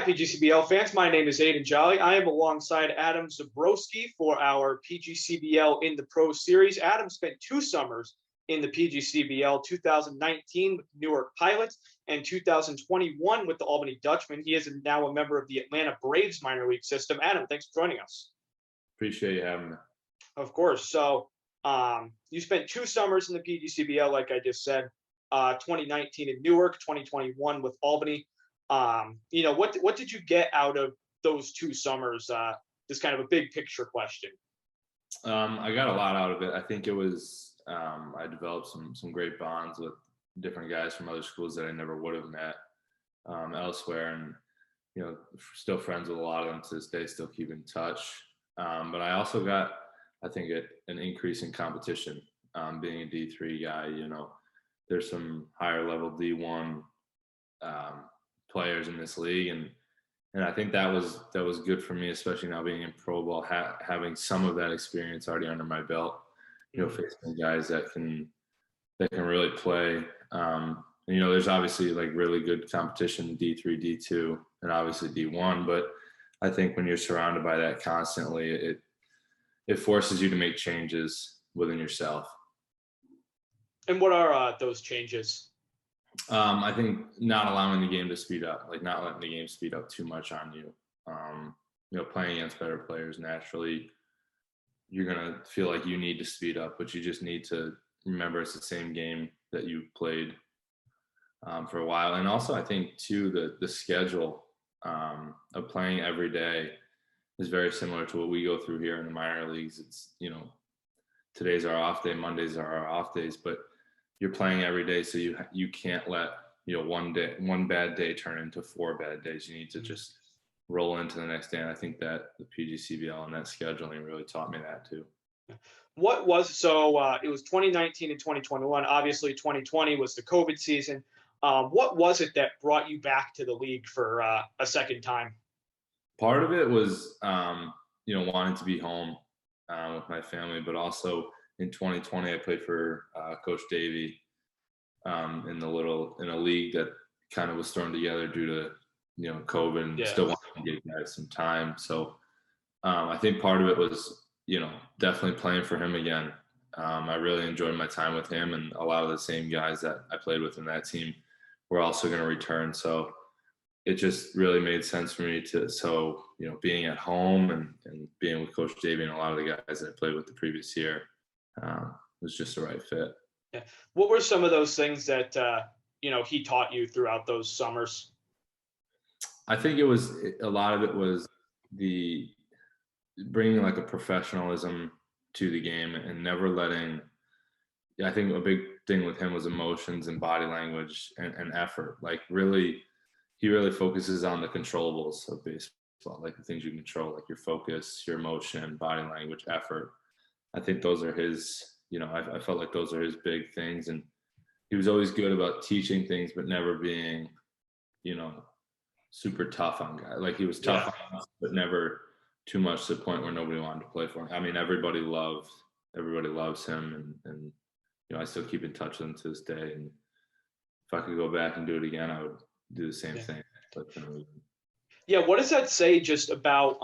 PGCBL fans. My name is Aidan Joly. I am alongside Adam Zebrowski for our PGCBL In The Pros series. Adam spent 2 summers in the PGCBL, 2019 with Newark Pilots and 2021 with the Albany Dutchmen. He is now a member of the Atlanta Braves minor league system. Adam, thanks for joining us. Appreciate you having me. Of course. So you spent 2 summers in the PGCBL, like I just said, 2019 in Newark, 2021 with Albany. What did you get out of those 2 summers? Just kind of a big picture question. I got a lot out of it. I think it was I developed some great bonds with different guys from other schools that I never would have met elsewhere, and still friends with a lot of them to this day. Still keep in touch. But I also got, I think, an increase in competition. Being a D3 guy, there's some higher level D1 players in this league, and I think that was good for me, especially now being in pro ball, having some of that experience already under my belt. Facing guys that can really play. There's obviously like really good competition, D3, D2, and obviously D1. But I think when you're surrounded by that constantly, it forces you to make changes within yourself. And what are those changes? I think not allowing the game to speed up, like not letting the game speed up too much on you. Playing against better players, naturally, you're going to feel like you need to speed up, but you just need to remember it's the same game that you played for a while. And also, I think, too, the schedule of playing every day is very similar to what we go through here in the minor leagues. It's, today's our off day, Mondays are our off days, but you're playing every day, so you can't let one bad day turn into 4 bad days. You need to just roll into the next day, and I think that the PGCBL and that scheduling really taught me that too. It was 2019 and 2021. Obviously, 2020 was the COVID season. What was it that brought you back to the league for a second time? Part of it was wanting to be home with my family, but also in 2020, I played for Coach Davey in a league that kind of was thrown together due to COVID, and still wanting to give guys some time. So I think part of it was definitely playing for him again. I really enjoyed my time with him, and a lot of the same guys that I played with in that team were also going to return. So it just really made sense for me being at home and being with Coach Davey and a lot of the guys that I played with the previous year was just the right fit. Yeah. What were some of those things that he taught you throughout those summers? I think a lot of it was the bringing like a professionalism to the game and never letting. I think a big thing with him was emotions and body language and effort. Like he really focuses on the controllables of baseball, like the things you control, like your focus, your emotion, body language, effort. I think those are his, I felt like those are his big things. And he was always good about teaching things, but never being, super tough on guys. Like he was tough on us, but never too much to the point where nobody wanted to play for him. I mean, everybody loves him, and I still keep in touch with him to this day. And if I could go back and do it again, I would do the same thing. Yeah. What does that say just about,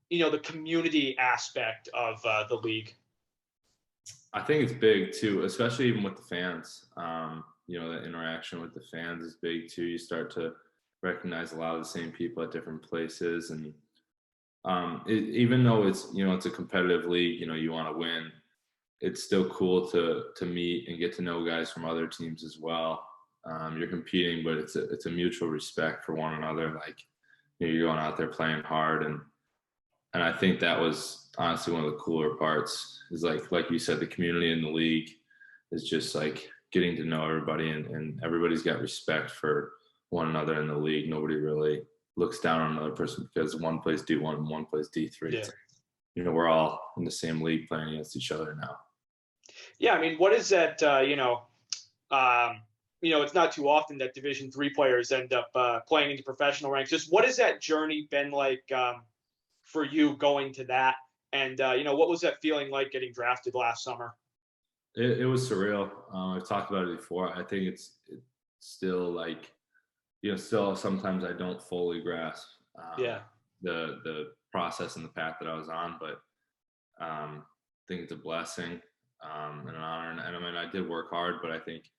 the community aspect of the league? I think it's big too, especially even with the fans. The interaction with the fans is big too. You start to recognize a lot of the same people at different places, and even though it's a competitive league, you want to win, it's still cool to meet and get to know guys from other teams as well. You're competing, but it's a mutual respect for one another. Like you're going out there playing hard, and I think that was honestly one of the cooler parts. Is like you said, the community in the league is just like getting to know everybody, and everybody's got respect for one another in the league. Nobody really looks down on another person because one plays D1 and one plays D3. Yeah. We're all in the same league playing against each other now. Yeah, I mean, what is that? It's not too often that Division III players end up playing into professional ranks. Just what has that journey been like for you going to that? And what was that feeling like getting drafted last summer? It was surreal. I've talked about it before. I think it's still like still sometimes I don't fully grasp Yeah. the process and the path that I was on, but I think it's a blessing and an honor. And I mean, I did work hard, but I think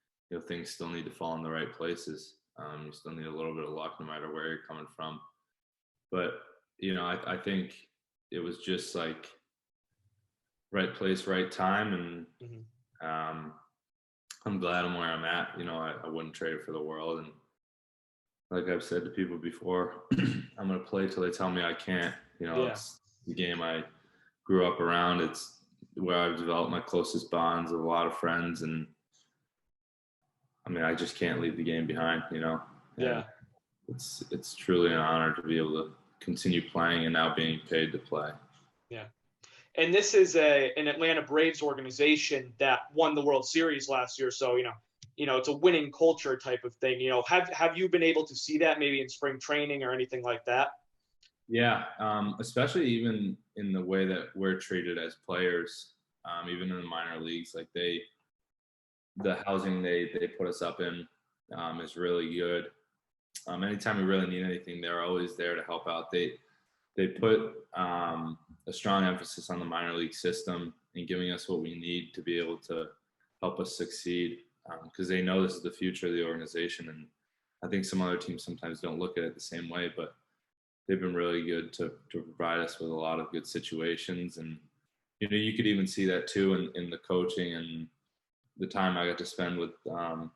things still need to fall in the right places. You still need a little bit of luck, no matter where you're coming from. But I think it was just like right place, right time, and Mhm. I'm glad I'm where I'm at. I wouldn't trade it for the world. And like I've said to people before, I'm going to play till they tell me I can't. Yeah. It's the game I grew up around. It's where I've developed my closest bonds with a lot of friends. And I mean, I just can't leave the game behind, and Yeah. it's truly an honor to be able to continue playing and now being paid to play. Yeah. And this is an Atlanta Braves organization that won the World Series last year. So, it's a winning culture type of thing. Have you been able to see that maybe in spring training or anything like that? Yeah, especially even in the way that we're treated as players, even in the minor leagues, like the housing they put us up in is really good. Anytime we really need anything, they're always there to help out. They put a strong emphasis on the minor league system and giving us what we need to be able to help us succeed, because they know this is the future of the organization. And I think some other teams sometimes don't look at it the same way, but they've been really good to provide us with a lot of good situations. And you could even see that too in the coaching and the time I got to spend with the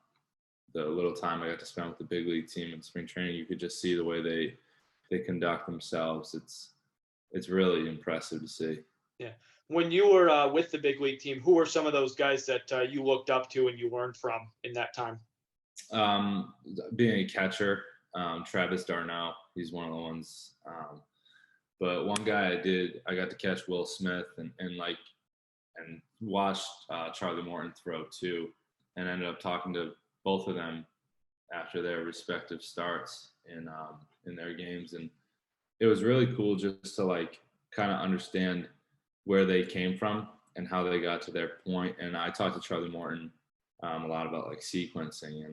little time I got to spend with the big league team in spring training. You could just see the way they conduct themselves. It's really impressive to see. Yeah. When you were with the big league team, who were some of those guys that you looked up to and you learned from in that time? Being a catcher, Travis Darnell, he's one of the ones. But one guy I got to catch Will Smith and watched Charlie Morton throw too, and ended up talking to both of them after their respective starts in their games. And it was really cool just to like kind of understand where they came from and how they got to their point. And I talked to Charlie Morton a lot about like sequencing,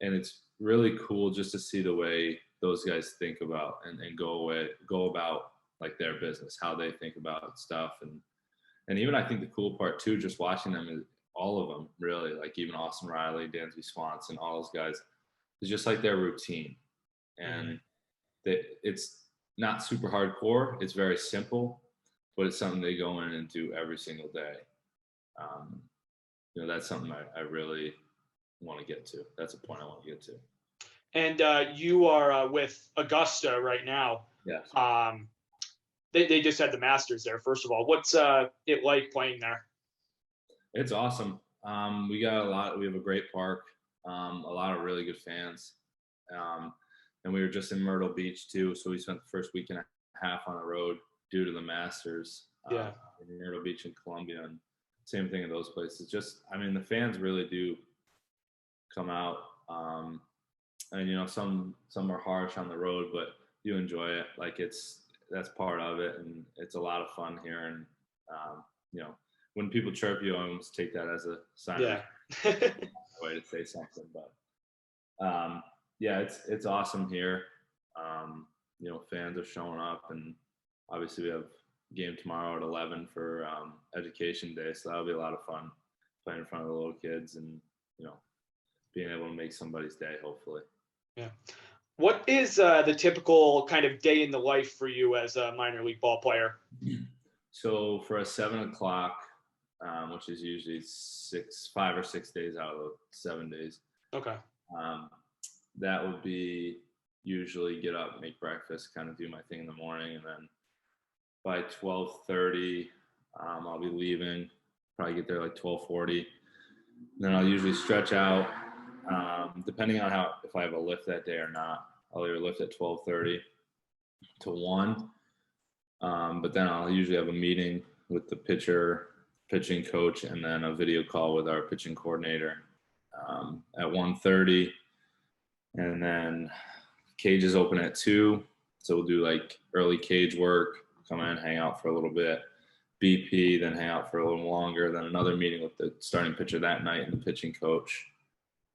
and it's really cool just to see the way those guys think about and go about like their business, how they think about stuff. And even I think the cool part too, just watching them, is all of them really, like even Austin Riley, Dansby Swanson, all those guys, is just like their routine. And it's not super hardcore. It's very simple, but it's something they go in and do every single day. That's something I really want to get to. That's a point I want to get to. And you are with Augusta right now. Yes. They just had the Masters there. First of all, what's it like playing there? It's awesome. We have a great park, a lot of really good fans. And we were just in Myrtle Beach too. So we spent the first week and a half on the road due to the Masters in Myrtle Beach and Columbia, and same thing in those places. Just, I mean, the fans really do come out. And some are harsh on the road, but you enjoy it. Like that's part of it, and it's a lot of fun here. And when people chirp you, I almost take that as a sign of way to say something. But it's awesome here. Fans are showing up, and obviously we have a game tomorrow at 11 for Education Day, so that'll be a lot of fun playing in front of the little kids and being able to make somebody's day, hopefully. Yeah. What is the typical kind of day in the life for you as a minor league ball player? So for a 7 o'clock, which is usually 5 or 6 days out of the 7 days. Okay. That would be usually get up, make breakfast, kind of do my thing in the morning, and then by 12:30, I'll be leaving. Probably get there like 12:40. Then I'll usually stretch out, depending on if I have a lift that day or not. I'll either lift at 12:30 to 1, but then I'll usually have a meeting with the pitching coach, and then a video call with our pitching coordinator at 1:30, and then cages open at 2, so we'll do like early cage work, come in, hang out for a little bit, BP, then hang out for a little longer, then another meeting with the starting pitcher that night and the pitching coach.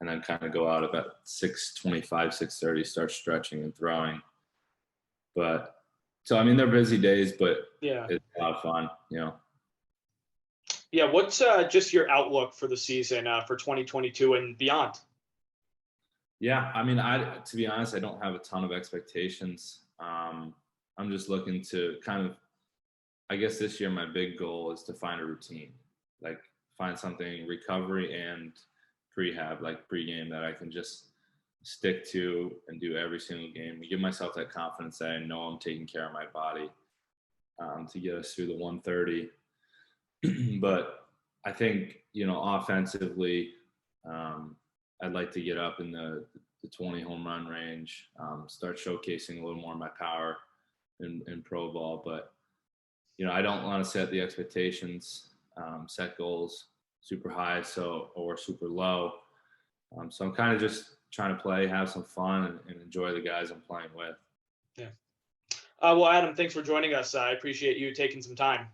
and then kind of go out about 6:25, 6:30, start stretching and throwing. But so, I mean, they're busy days, but Yeah. it's a lot of fun, you know. Yeah. What's just your outlook for the season for 2022 and beyond? Yeah, I mean, to be honest, I don't have a ton of expectations. I'm just looking to kind of, I guess this year my big goal is to find a routine, like find something recovery and prehab, like pregame, that I can just stick to and do every single game. Give myself that confidence that I know I'm taking care of my body to get us through the 130. But I think, you know, offensively, I'd like to get up in the 20 home run range, start showcasing a little more of my power in pro ball. But, you know, I don't want to set the expectations, set goals super high or super low. So I'm kind of just trying to play, have some fun, and enjoy the guys I'm playing with. Yeah. Well, Adam, thanks for joining us. I appreciate you taking some time.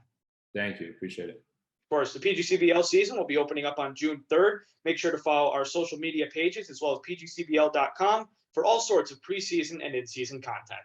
Thank you. Appreciate it. Of course, the PGCBL season will be opening up on June 3rd. Make sure to follow our social media pages as well as pgcbl.com for all sorts of preseason and in-season content.